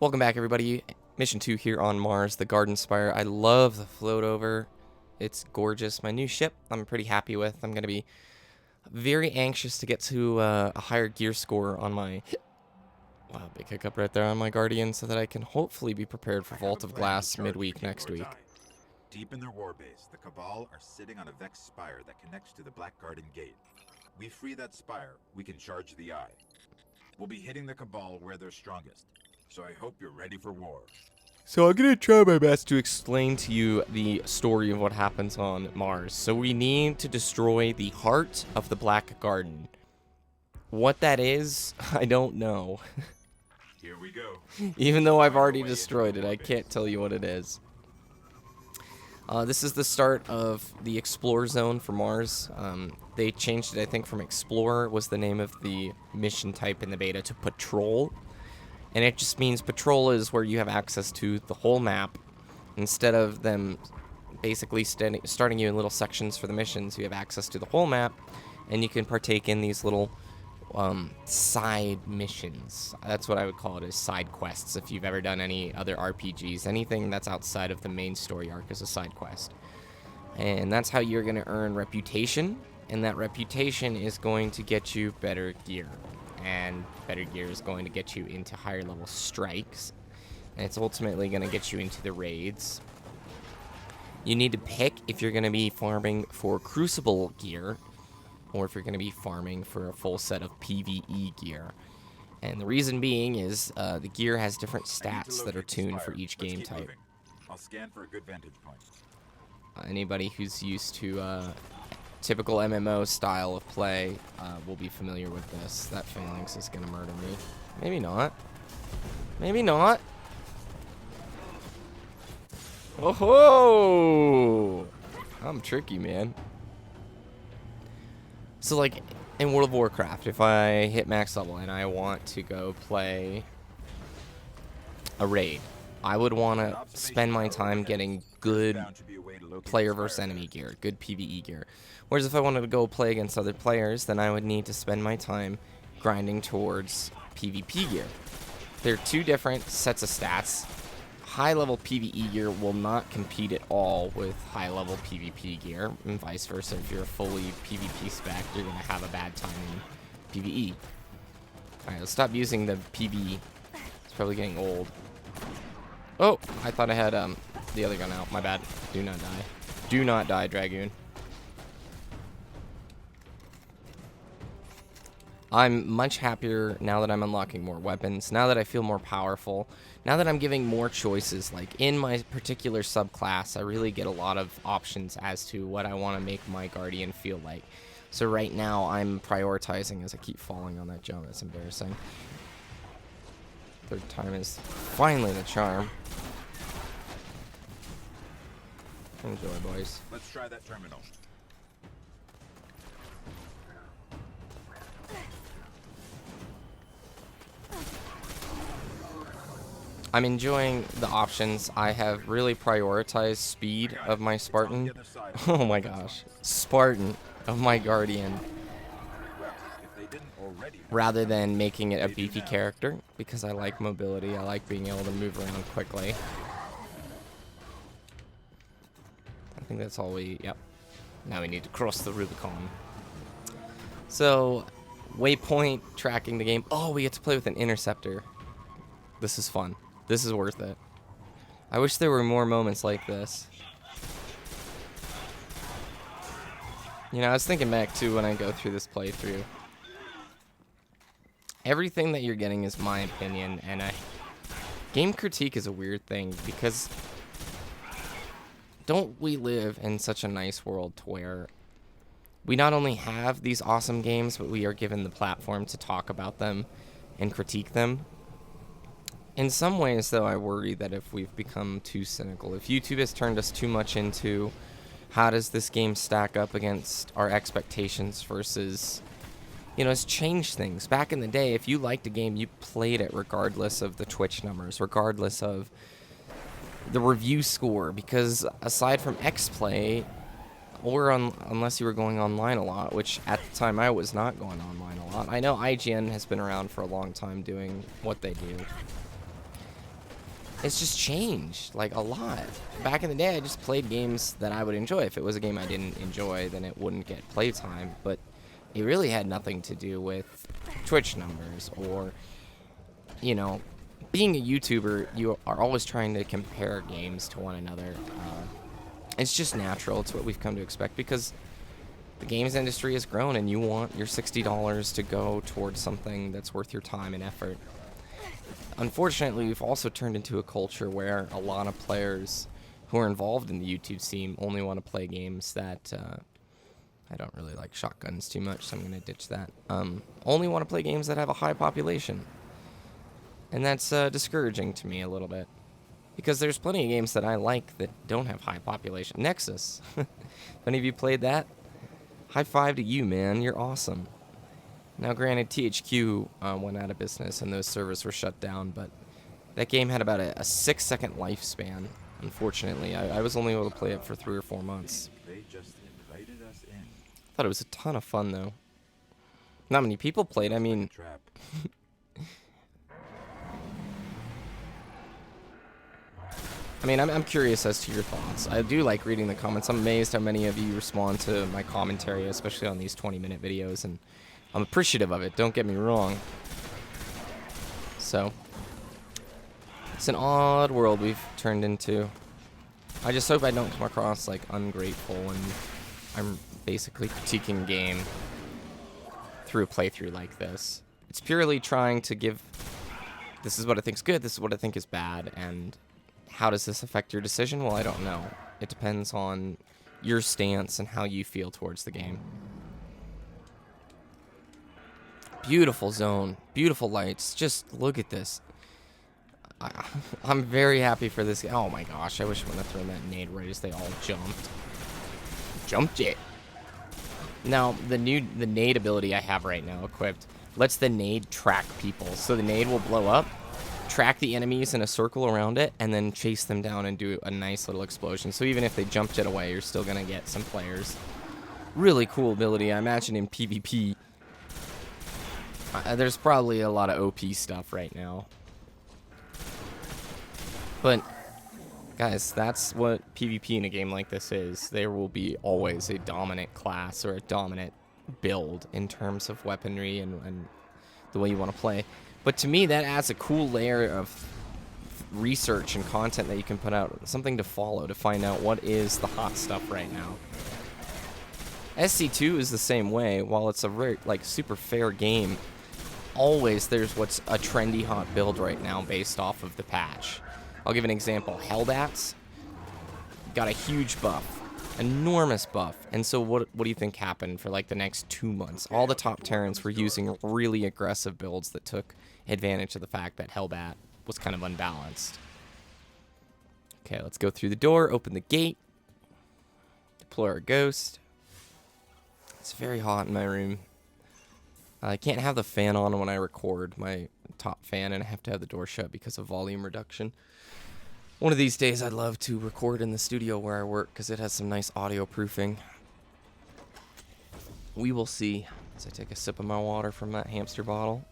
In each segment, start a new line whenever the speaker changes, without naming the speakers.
Welcome back, everybody. Mission 2 here on Mars, the Garden Spire. I love the float over. It's gorgeous. My new ship, I'm pretty happy with. I'm going to be very anxious to get to a higher gear score on my... Wow, big hiccup right there on my Guardian, so that I can hopefully be prepared for Vault of Glass midweek next week.
Deep in their warbase, the Cabal are sitting on a Vex spire that connects to the Black Garden Gate. We free that spire, we can charge the Eye. We'll be hitting the Cabal where they're strongest. So I hope you're ready for war.
So I'm going to try my best to explain to you the story of what happens on Mars. So we need to destroy the heart of the Black Garden. What that is, I don't know.
Here we go.
Even though I've already destroyed it, I can't tell you what it is. This is the start of the Explore Zone for Mars. They changed it, I think, from Explorer was the name of the mission type in the beta to Patrol. And it just means Patrol is where you have access to the whole map. Instead of them basically starting you in little sections for the missions, you have access to the whole map. And you can partake in these little side missions. That's what I would call it, is side quests. If you've ever done any other RPGs, anything that's outside of the main story arc is a side quest. And that's how you're going to earn reputation. And that reputation is going to get you better gear. And better gear is going to get you into higher level strikes, and it's ultimately going to get you into the raids. You need to pick if you're going to be farming for Crucible gear or if you're going to be farming for a full set of PvE gear. And the reason being is the gear has different stats that are tuned for each game type.
I'll scan for a good vantage point.
Anybody who's used to typical MMO style of play will be familiar with this. That phalanx is gonna murder me. Maybe not. Maybe not. Oh ho! I'm tricky, man. So, like, in World of Warcraft, if I hit max level and I want to go play a raid, I would want to spend my time getting good player versus enemy gear, good PvE gear. Whereas if I wanted to go play against other players, then I would need to spend my time grinding towards PvP gear. They're two different sets of stats. High-level PvE gear will not compete at all with high-level PvP gear, and vice versa. If you're a fully PvP spec, you're going to have a bad time in PvE. Alright, let's stop using the PvE. It's probably getting old. Oh, I thought I had the other gun out. My bad. Do not die. Do not die, Dragoon. I'm much happier now that I'm unlocking more weapons, now that I feel more powerful, now that I'm giving more choices. Like, in my particular subclass, I really get a lot of options as to what I want to make my Guardian feel like. So right now, I'm prioritizing as I keep falling on that jump. That's embarrassing. Third time is finally the charm. Enjoy, boys.
Let's try that terminal.
I'm enjoying the options. I have really prioritized speed of my Spartan. Oh my gosh. Spartan of my Guardian. Rather than making it a beefy character, because I like mobility. I like being able to move around quickly. I think that's all we... Yep. Now we need to cross the Rubicon. So, waypoint, tracking the game. Oh, we get to play with an interceptor. This is fun. This is worth it. I wish there were more moments like this. You know, I was thinking back, too, when I go through this playthrough. Everything that you're getting is my opinion, and game critique is a weird thing, because don't we live in such a nice world to where we not only have these awesome games, but we are given the platform to talk about them and critique them. In some ways, though, I worry that if we've become too cynical, if YouTube has turned us too much into how does this game stack up against our expectations versus, you know, it's changed things. Back in the day, if you liked a game, you played it regardless of the Twitch numbers, regardless of the review score, because aside from X-Play, or unless you were going online a lot, which at the time I was not going online a lot. I know IGN has been around for a long time doing what they do. it's just changed, like, a lot. Back in the day, I just played games that I would enjoy. If it was a game I didn't enjoy, then it wouldn't get playtime. But it really had nothing to do with Twitch numbers or, you know, being a YouTuber, you are always trying to compare games to one another. It's just natural. It's what we've come to expect because the games industry has grown and you want your $60 to go towards something that's worth your time and effort. Unfortunately, we've also turned into a culture where a lot of players who are involved in the YouTube scene only want to play games that, I don't really like shotguns too much, so I'm going to ditch that. Only want to play games that have a high population. And that's discouraging to me a little bit. Because there's plenty of games that I like that don't have high population. Nexus. If any of you played that, high five to you, man. You're awesome. Now, granted, THQ went out of business and those servers were shut down, but that game had about a 6-second lifespan, unfortunately. I was only able to play it for 3 or 4 months.
They just invited us in.
I thought it was a ton of fun, though. Not many people played. I mean,
Trap.
I'm curious as to your thoughts. I do like reading the comments. I'm amazed how many of you respond to my commentary, especially on these 20-minute videos, and I'm appreciative of it, don't get me wrong. So, it's an odd world we've turned into. I just hope I don't come across, like, ungrateful and I'm basically critiquing game through a playthrough like this. It's purely trying to give, this is what I think is good, this is what I think is bad, and how does this affect your decision? Well, I don't know. It depends on your stance and how you feel towards the game. Beautiful zone, beautiful lights. Just look at this. I'm very happy for this. Oh my gosh, I wish I would have thrown that nade right as they all jumped. Jumped it. Now, the nade ability I have right now equipped lets the nade track people. So the nade will blow up, track the enemies in a circle around it, and then chase them down and do a nice little explosion. So even if they jump jet away, you're still going to get some players. Really cool ability. I imagine in PvP, there's probably a lot of OP stuff right now. But, guys, that's what PvP in a game like this is. There will be always a dominant class or a dominant build in terms of weaponry and the way you want to play. But to me, that adds a cool layer of research and content that you can put out. Something to follow to find out what is the hot stuff right now. SC2 is the same way. While it's a very, like, super fair game, always there's what's a trendy hot build right now based off of the patch. I'll give an example. Hellbats got a huge buff, enormous buff. And so what do you think happened for like the next 2 months? All the top Terrans were using really aggressive builds that took advantage of the fact that Hellbat was kind of unbalanced. Okay, let's go through the door, open the gate, deploy our ghost. It's very hot in my room. I can't have the fan on when I record, my top fan, and I have to have the door shut because of volume reduction. One of these days I'd love to record in the studio where I work because it has some nice audio proofing. We will see as I take a sip of my water from that hamster bottle.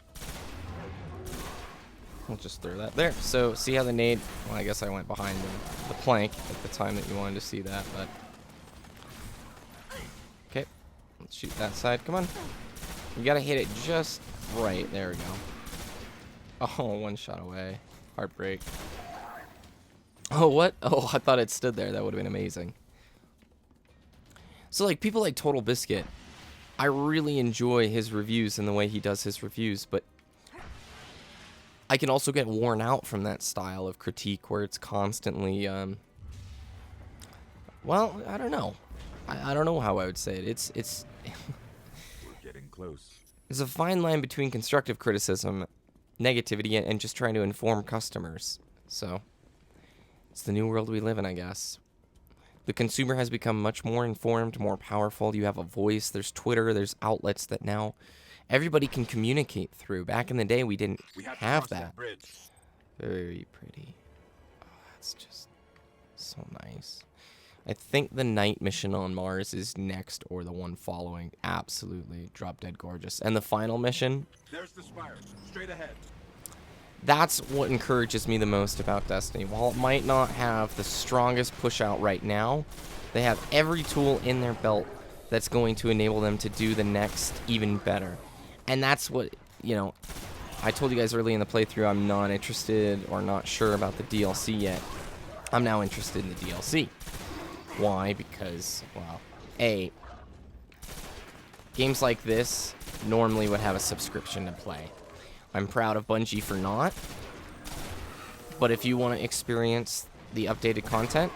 I'll just throw that there. So see how the nade, well, I guess I went behind the plank at the time that you wanted to see that, but okay, let's shoot that side. Come on. You gotta hit it just right. There we go. Oh, one shot away. Heartbreak. Oh, what? Oh, I thought it stood there. That would have been amazing. So, like, people like Total Biscuit, I really enjoy his reviews and the way he does his reviews, but I can also get worn out from that style of critique where it's constantly, well, I don't know. I don't know how I would say it. It's
We're getting close.
There's a fine line between constructive criticism, negativity, and just trying to inform customers. So, it's the new world we live in, I guess. The consumer has become much more informed, more powerful. You have a voice. There's Twitter. There's outlets that now everybody can communicate through. Back in the day, we didn't have that. Very pretty. Oh, that's just so nice. I think the night mission on Mars is next or the one following. Absolutely drop dead gorgeous. And the final mission.
There's the spire, straight ahead.
That's what encourages me the most about Destiny. While it might not have the strongest push out right now, they have every tool in their belt that's going to enable them to do the next even better. And that's what, you know, I told you guys early in the playthrough I'm not interested or not sure about the DLC yet. I'm now interested in the DLC. Why? Because, well, A, games like this normally would have a subscription to play. I'm proud of Bungie for not. But if you want to experience the updated content,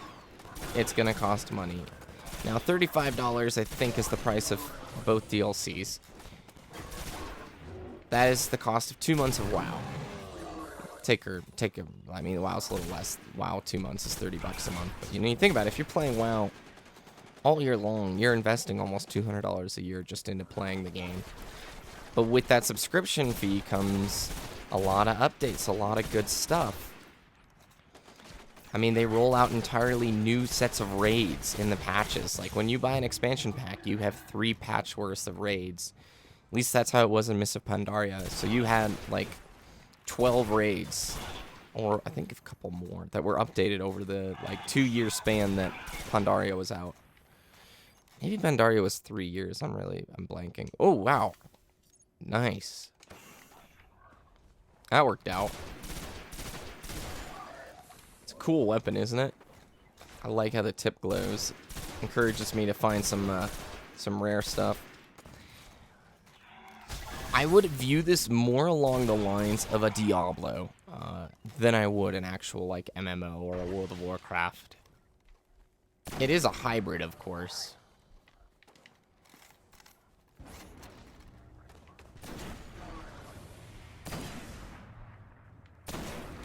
it's going to cost money. Now, $35 I think is the price of both DLCs. That is the cost of 2 months of WoW. I mean, WoW's a little less. WoW 2 months is $30 a month. But you think about it, if you're playing WoW all year long, you're investing almost $200 a year just into playing the game. But with that subscription fee comes a lot of updates, a lot of good stuff. I mean, they roll out entirely new sets of raids in the patches. Like, when you buy an expansion pack, you have 3 patch worths of raids. At least that's how it was in Mists of Pandaria. So you had, like, 12 raids, or I think a couple more, that were updated over the, like, 2-year span that Pandaria was out. Maybe Pandaria was 3 years. I'm blanking. Oh, wow. Nice. That worked out. It's a cool weapon, isn't it? I like how the tip glows. Encourages me to find some rare stuff. I would view this more along the lines of a Diablo than I would an actual, like, MMO or a World of Warcraft. It is a hybrid, of course.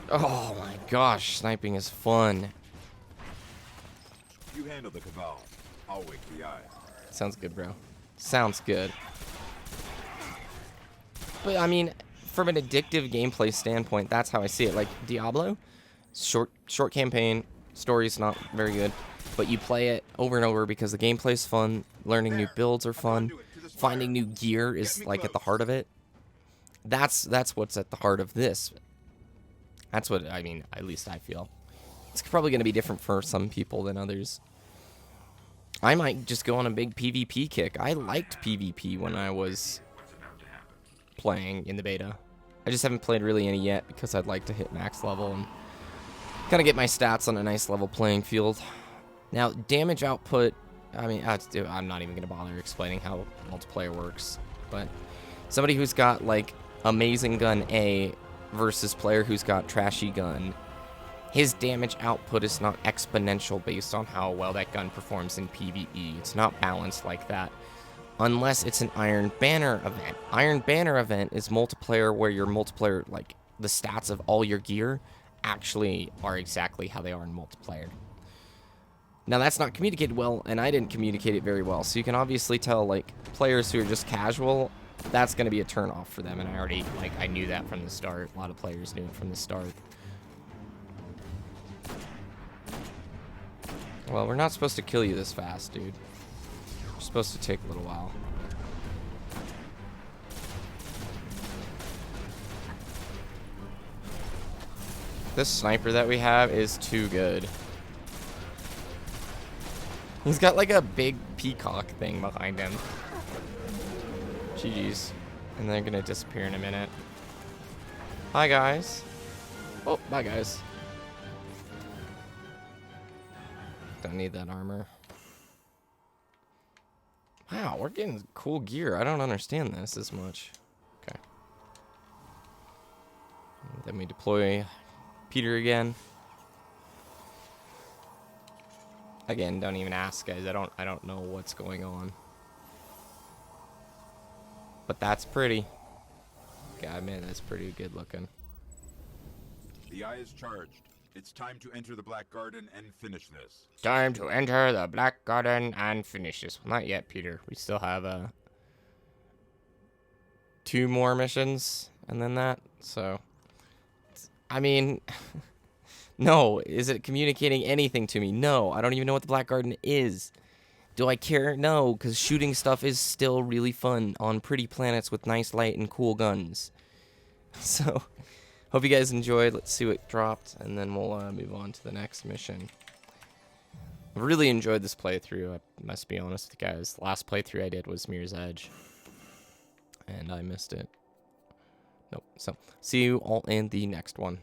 Oh my gosh, sniping is fun.
You handle the Cabal. I'll wake the eye.
Sounds good, bro. Sounds good. But, I mean, from an addictive gameplay standpoint, that's how I see it. Like, Diablo, short campaign, story's not very good, but you play it over and over because the gameplay's fun, learning new builds are fun, finding new gear is, like, at the heart of it. That's what's at the heart of this. That's what, I mean, at least I feel. It's probably going to be different for some people than others. I might just go on a big PvP kick. I liked PvP when I was playing in the beta. I just haven't played really any yet because I'd like to hit max level and kind of get my stats on a nice level playing field. Now, damage output, I mean, I'm not even going to bother explaining how multiplayer works, but somebody who's got, like, amazing gun A versus player who's got trashy gun, his damage output is not exponential based on how well that gun performs in PvE. It's not balanced like that. Unless it's an Iron Banner event. Iron Banner event is multiplayer where your multiplayer, like, the stats of all your gear actually are exactly how they are in multiplayer. Now, that's not communicated well, and I didn't communicate it very well. So you can obviously tell, like, players who are just casual, that's going to be a turn-off for them. And I already, like, I knew that from the start. A lot of players knew it from the start. Well, we're not supposed to kill you this fast, dude. We're supposed to take a little while. This sniper that we have is too good. He's got, like, a big peacock thing behind him. GG's. And they're gonna disappear in a minute. Hi, guys. Oh, bye, guys. Don't need that armor. Wow, we're getting cool gear. I don't understand this as much. Okay. And then we deploy Peter again. Again, don't even ask, guys. I don't know what's going on. But that's pretty. God, man, that's pretty good looking.
The eye is charged. It's time to enter the Black Garden and finish this.
Time to enter the Black Garden and finish this. Well, not yet, Peter. We still have 2 more missions and then that. So, I mean, no. Is it communicating anything to me? No. I don't even know what the Black Garden is. Do I care? No, because shooting stuff is still really fun on pretty planets with nice light and cool guns. So, Hope you guys enjoyed. Let's see what dropped, and then we'll move on to the next mission. I really enjoyed this playthrough, I must be honest with you guys. Last playthrough I did was Mirror's Edge, and I missed it. Nope. So, see you all in the next one.